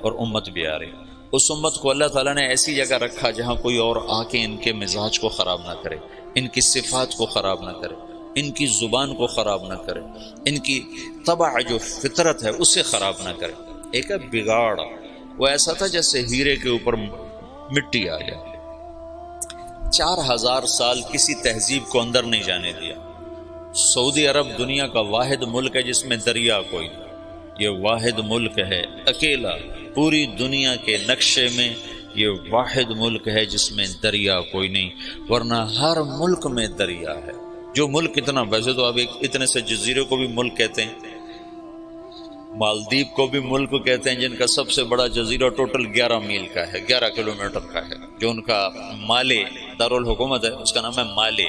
اور امت بھی آ رہی. اس امت کو اللہ تعالیٰ نے ایسی جگہ رکھا جہاں کوئی اور آ کے ان کے مزاج کو خراب نہ کرے، ان کی صفات کو خراب نہ کرے، ان کی زبان کو خراب نہ کرے، ان کی طبع جو فطرت ہے اسے خراب نہ کرے. ایک ہے بگاڑ، وہ ایسا تھا جیسے ہیرے کے اوپر مٹی آ جائے. 4000 سال کسی تہذیب کو اندر نہیں جانے دیا. سعودی عرب دنیا کا واحد ملک ہے جس میں دریا کوئی نہیں. یہ واحد ملک ہے اکیلا پوری دنیا کے نقشے میں، یہ واحد ملک ہے جس میں دریا کوئی نہیں، ورنہ ہر ملک میں دریا ہے. جو ملک اتنا، ویسے تو اب اتنے سے جزیرے کو بھی ملک کہتے ہیں، مالدیپ کو بھی ملک کہتے ہیں، جن کا سب سے بڑا جزیرہ ٹوٹل 11 میل کا ہے، 11 کلومیٹر کا ہے. جو ان کا مالے دارالحکومت ہے اس کا نام ہے مالے،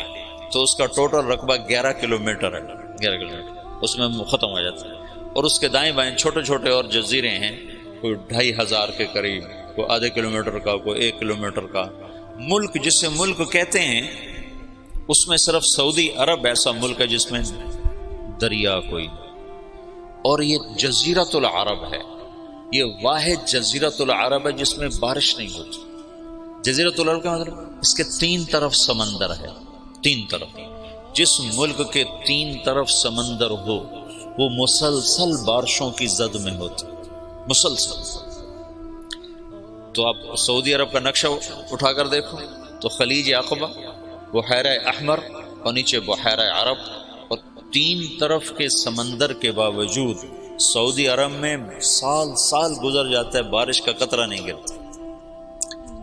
تو اس کا ٹوٹل رقبہ 11 کلومیٹر ہے. 11 کلومیٹر اس میں ختم ہو جاتا ہے. اور اس کے دائیں بائیں چھوٹے چھوٹے اور جزیرے ہیں، کوئی 2500 کے قریب، کوئی آدھے کلومیٹر کا، کوئی 1 کلومیٹر کا. ملک جسے ملک کہتے ہیں اس میں صرف سعودی عرب ایسا ملک ہے جس میں دریا کوئی نہیں. اور یہ جزیرۃ العرب ہے، یہ واحد جزیرۃ العرب ہے جس میں بارش نہیں ہوتی. جزیرۃ العرب کا مطلب اس کے 3 طرف سمندر ہے. 3 طرف، جس ملک کے 3 طرف سمندر ہو وہ مسلسل بارشوں کی زد میں ہوتی، مسلسل. تو آپ سعودی عرب کا نقشہ اٹھا کر دیکھو تو خلیج عقبہ، بحیرہ احمر اور نیچے بحیرہ عرب، اور 3 طرف کے سمندر کے باوجود سعودی عرب میں سال سال گزر جاتا ہے، بارش کا قطرہ نہیں گرتا.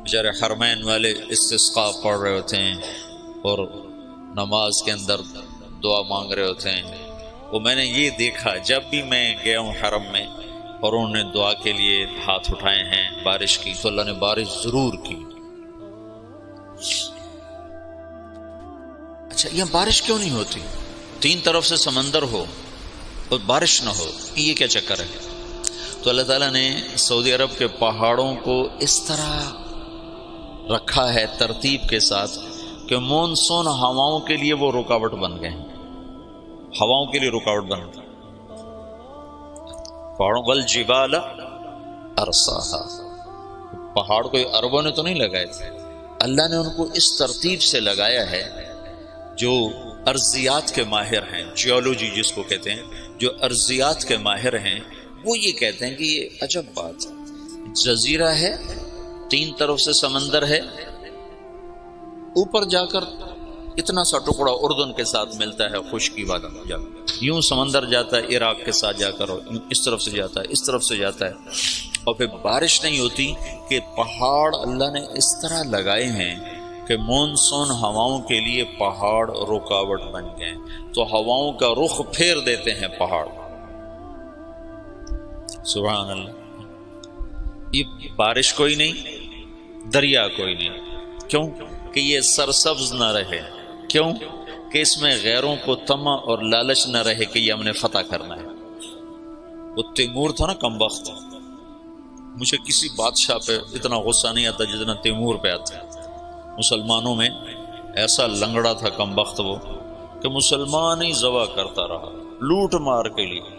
بیچارے حرمین والے استسقاء پڑھ رہے ہوتے ہیں اور نماز کے اندر دعا مانگ رہے ہوتے ہیں. وہ میں نے یہ دیکھا جب بھی میں گیا ہوں حرم میں اور انہوں نے دعا کے لیے ہاتھ اٹھائے ہیں بارش کی، تو اللہ نے بارش ضرور کی. اچھا یہ بارش کیوں نہیں ہوتی؟ 3 طرف سے سمندر ہو اور بارش نہ ہو، یہ کیا چکر ہے؟ تو اللہ تعالیٰ نے سعودی عرب کے پہاڑوں کو اس طرح رکھا ہے ترتیب کے ساتھ کہ مونسون ہواؤں کے لیے وہ رکاوٹ بن گئے ہیں. ہواؤں کے لیے رکاوٹ بن گئی. پہاڑوں والجبال ارساہا، پہاڑ کوئی عربوں نے تو نہیں لگائے تھے، اللہ نے ان کو اس ترتیب سے لگایا ہے. جو ارضیات کے ماہر ہیں، جیولوجی جس کو کہتے ہیں، جو ارضیات کے ماہر ہیں وہ یہ کہتے ہیں کہ یہ عجب بات ہے، جزیرہ ہے، 3 طرف سے سمندر ہے، اوپر جا کر اتنا سا ٹکڑا اردن کے ساتھ ملتا ہے خشکی والا، یوں سمندر جاتا ہے عراق کے ساتھ جا کر، اس طرف سے جاتا ہے، اس طرف سے جاتا ہے، اور پھر بارش نہیں ہوتی. کہ پہاڑ اللہ نے اس طرح لگائے ہیں کہ مونسون ہواؤں کے لیے پہاڑ رکاوٹ بن گئے، تو ہواؤں کا رخ پھیر دیتے ہیں پہاڑ. سبحان اللہ. یہ بارش کوئی نہیں، دریا کوئی نہیں. کیوں؟ کہ یہ سرسبز نہ رہے. کیوں؟ کہ اس میں غیروں کو طمع اور لالچ نہ رہے کہ یہ ہم نے فتح کرنا ہے. وہ تیمور تھا نا کمبخت، مجھے کسی بادشاہ پہ اتنا غصہ نہیں آتا جتنا تیمور پہ آتا. مسلمانوں میں ایسا لنگڑا تھا کمبخت وہ کہ مسلمان ہی ذبح کرتا رہا لوٹ مار کے لیے.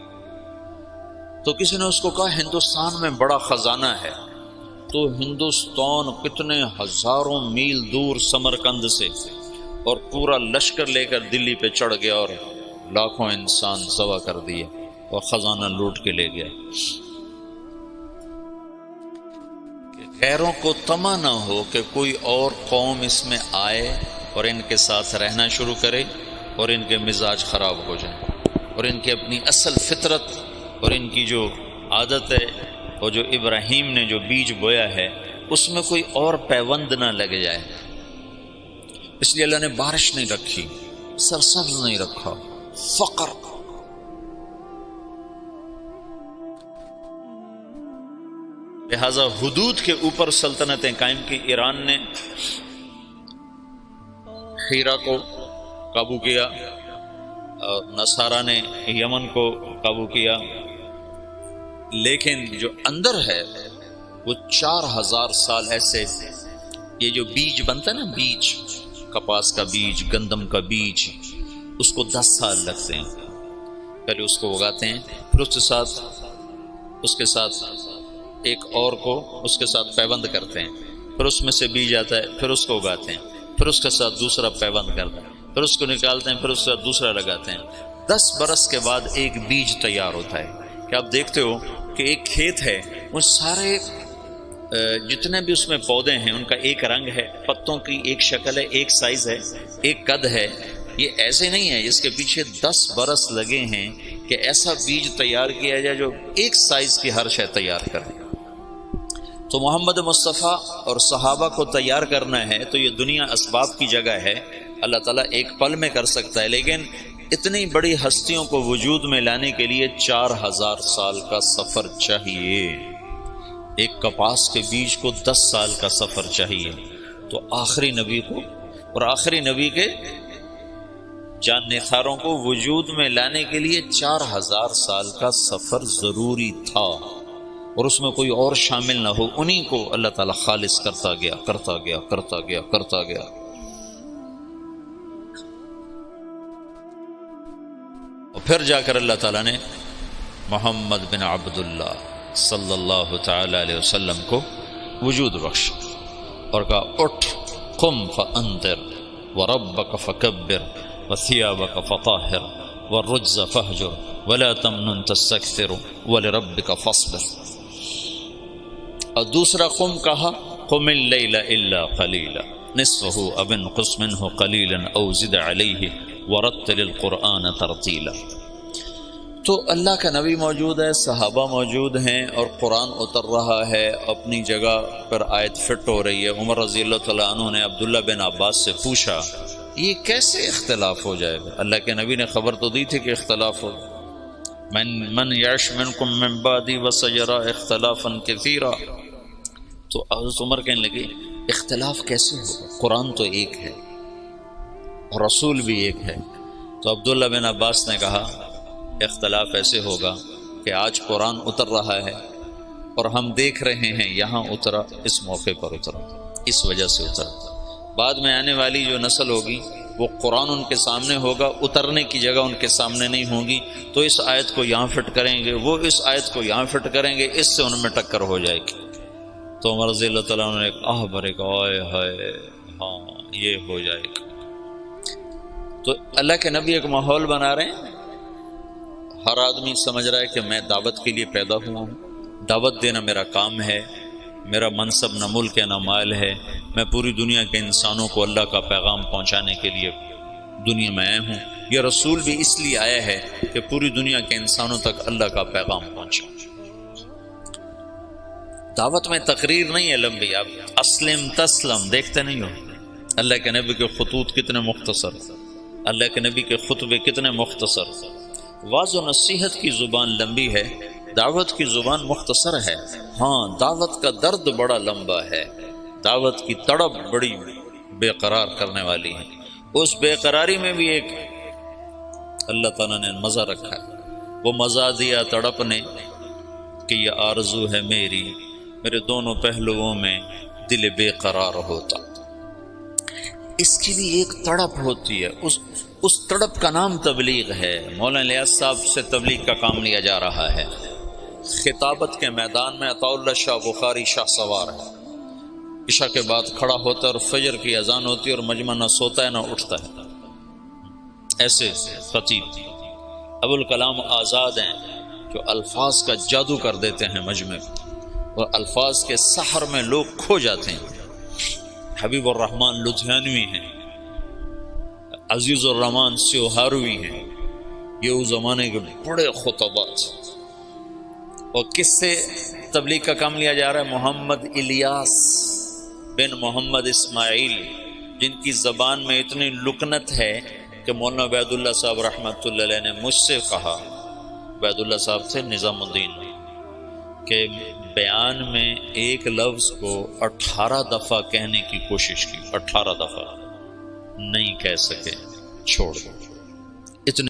تو کسی نے اس کو کہا ہندوستان میں بڑا خزانہ ہے، تو ہندوستان کتنے ہزاروں میل دور سمرقند سے اور پورا لشکر لے کر دلی پہ چڑھ گیا اور لاکھوں انسان ذبح کر دیے اور خزانہ لوٹ کے لے گیا. غیروں کو طمع نہ ہو کہ کوئی اور قوم اس میں آئے اور ان کے ساتھ رہنا شروع کرے اور ان کے مزاج خراب ہو جائیں، اور ان کے اپنی اصل فطرت اور ان کی جو عادت ہے اور جو ابراہیم نے جو بیج بویا ہے اس میں کوئی اور پیوند نہ لگ جائے. اس لیے اللہ نے بارش نہیں رکھی، سرسبز نہیں رکھا، فقر. لہذا حدود کے اوپر سلطنتیں قائم کی. ایران نے حیرہ کو قابو کیا، اور نصارہ نے یمن کو قابو کیا، لیکن جو اندر ہے وہ 4000 سال ایسے. یہ جو بیج بنتا ہے نا، بیج، کپاس کا بیج، گندم کا بیج، اس کو 10 سال لگتے ہیں. پہلے اس کو اگاتے ہیں، پھر اس کے ساتھ ایک اور کو اس کے ساتھ پیوند کرتے ہیں، پھر اس میں سے بیج آتا ہے، پھر اس کو اگاتے ہیں، پھر اس کے ساتھ دوسرا پیوند کرتے ہیں، پھر اس کو نکالتے ہیں، پھر اس کے ساتھ دوسرا لگاتے ہیں۔ 10 برس کے بعد ایک بیج تیار ہوتا ہے کہ آپ دیکھتے ہو کہ ایک کھیت ہے، وہ سارے جتنے بھی اس میں پودے ہیں ان کا ایک رنگ ہے، پتوں کی ایک شکل ہے، ایک سائز ہے، ایک قد ہے۔ یہ ایسے نہیں ہے، اس کے پیچھے 10 برس لگے ہیں کہ ایسا بیج تیار کیا جائے جو ایک سائز کی ہر شے تیار کرے۔ تو محمد مصطفیٰ اور صحابہ کو تیار کرنا ہے تو یہ دنیا اسباب کی جگہ ہے، اللہ تعالیٰ ایک پل میں کر سکتا ہے، لیکن اتنی بڑی ہستیوں کو وجود میں لانے کے لیے 4000 سال کا سفر چاہیے۔ ایک کپاس کے بیج کو 10 سال کا سفر چاہیے، تو آخری نبی کو اور آخری نبی کے جان نثاروں کو وجود میں لانے کے لیے 4000 سال کا سفر ضروری تھا، اور اس میں کوئی اور شامل نہ ہو، انہی کو اللہ تعالیٰ خالص کرتا گیا کرتا گیا کرتا گیا کرتا گیا۔ اور پھر جا کر اللہ تعالیٰ نے محمد بن عبداللہ صلی اللہ تعالی علیہ وسلم کو وجود بخش اور کہا اٹھ قم فانذر وربک فکبر وثیابک فطہر والرجز فہجر ولا تمنن تستکثر ولربک فاصبر۔ اور دوسرا قم کہا قم اللیل الا قلیلا نصفہ او انقص منہ قلیلا او زد علیہ ورتل القرآن ترتیلا۔ تو اللہ کا نبی موجود ہے، صحابہ موجود ہیں، اور قرآن اتر رہا ہے، اپنی جگہ پر آیت فٹ ہو رہی ہے۔ عمر رضی اللہ تعالیٰ عنہ نے عبداللہ بن عباس سے پوچھا یہ کیسے اختلاف ہو جائے گا؟ اللہ کے نبی نے خبر تو دی تھی کہ اختلاف ہو، من یعش منکم من بعدی وسیرا اختلافا کثیرا۔ تو حضرت عمر کہنے لگے اختلاف کیسے ہوگا؟ قرآن تو ایک ہے اور رسول بھی ایک ہے۔ تو عبداللہ بن عباس نے کہا اختلاف ایسے ہوگا کہ آج قرآن اتر رہا ہے اور ہم دیکھ رہے ہیں یہاں اترا، اس موقع پر اترا، اس وجہ سے اترا۔ بعد میں آنے والی جو نسل ہوگی وہ قرآن ان کے سامنے ہوگا، اترنے کی جگہ ان کے سامنے نہیں ہوگی، تو اس آیت کو یہاں فٹ کریں گے، وہ اس آیت کو یہاں فٹ کریں گے، اس سے ان میں ٹکر ہو جائے گی۔ تو عمر رضی اللہ تعالیٰ نے ایک آہ بھرے کہ آئے ہائے ہاں یہ ہو جائے گا۔ تو اللہ کے نبی ایک ماحول بنا رہے ہیں، ہر آدمی سمجھ رہا ہے کہ میں دعوت کے لیے پیدا ہوا ہوں، دعوت دینا میرا کام ہے، میرا منصب نہ ملک ہے نہ مال ہے، میں پوری دنیا کے انسانوں کو اللہ کا پیغام پہنچانے کے لیے دنیا میں آیا ہوں۔ یہ رسول بھی اس لیے آیا ہے کہ پوری دنیا کے انسانوں تک اللہ کا پیغام پہنچا۔ دعوت میں تقریر نہیں ہے لمبی، آپ اسلم تسلم دیکھتے نہیں ہو۔ اللہ کے نبی کے خطوط کتنے مختصر، اللہ کے نبی کے خطبے کتنے مختصر۔ واضح و نصیحت کی زبان لمبی ہے، دعوت کی زبان مختصر ہے۔ ہاں دعوت کا درد بڑا لمبا ہے، دعوت کی تڑپ بڑی بے قرار کرنے والی ہے۔ اس بے قراری میں بھی ایک اللہ تعالیٰ نے مزہ رکھا ہے، وہ مزہ دیا تڑپ نے کہ یہ آرزو ہے میری، میرے دونوں پہلوؤں میں دل بے قرار ہوتا۔ اس کی بھی ایک تڑپ ہوتی ہے، اس تڑپ کا نام تبلیغ ہے۔ مولانا الیاس صاحب سے تبلیغ کا کام لیا جا رہا ہے۔ خطابت کے میدان میں عطاء اللہ شاہ بخاری شاہ سوار ہے، عشاء کے بعد کھڑا ہوتا ہے اور فجر کی اذان ہوتی ہے اور مجمع نہ سوتا ہے نہ اٹھتا ہے۔ ایسے خطیب ابوالکلام آزاد ہیں جو الفاظ کا جادو کر دیتے ہیں مجمع اور الفاظ کے سحر میں لوگ کھو جاتے ہیں۔ حبیب الرحمن لدھیانوی ہیں، عزیز الرحمن سیوہاروی ہیں، یہ اس زمانے کے بڑے خطبات۔ اور کس سے تبلیغ کا کام لیا جا رہا ہے؟ محمد الیاس بن محمد اسماعیل، جن کی زبان میں اتنی لکنت ہے کہ مولانا عبید اللہ صاحب رحمۃ اللہ علیہ نے مجھ سے کہا، عبید اللہ صاحب تھے نظام الدین، کہ بیان میں ایک لفظ کو 18 دفعہ کہنے کی کوشش کی، 18 دفعہ نہیں کہہ سکے، چھوڑ دو۔ اتنے